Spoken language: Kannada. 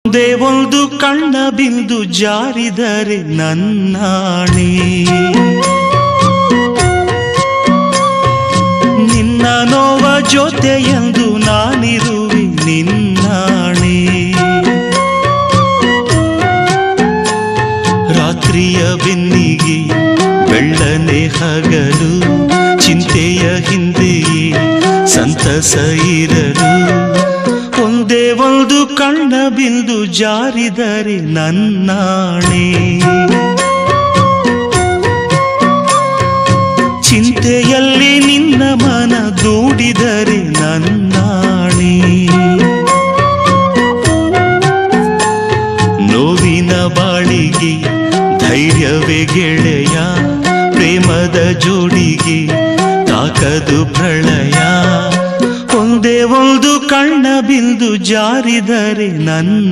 ಒಂದೇ ಒಂದು ಕಣ್ಣ ಬಿಂದು ಜಾರಿದರೆ ನನ್ನಾಣೆ, ನಿನ್ನ ನೋವ ಜೊತೆಯೆಂದು ನಾನಿರುವೆ ನಿನ್ನಾಣೆ. ರಾತ್ರಿಯ ಬೆನ್ನಿಗೆ ಬೆಳ್ಳನೆ ಹಗಲು, ಚಿಂತೆಯ ಹಿಂದೆಯೇ ಸಂತಸ ಇರಲು. ಒಂದೇ ಒಂದು ಕಣ್ಣ ಬಿಂದು ಜಾರಿದರೆ ನನ್ನಾಣೆ, ಚಿಂತೆಯಲ್ಲಿ ನಿನ್ನ ಮನ ದೂಡಿದರೆ ನನ್ನಾಣೆ. ನೋವಿನ ಬಾಳಿಗೆ ಧೈರ್ಯವೇ ಗೆಳೆಯ, ಪ್ರೇಮದ ಜೋಡಿಗೆ ತಾಕದು ಪ್ರಳಯ. ಒಂದೇ ಒಂದು ಕಣ್ಣ ಬಿಂದು ಜಾರಿದರೆ ನನ್ನ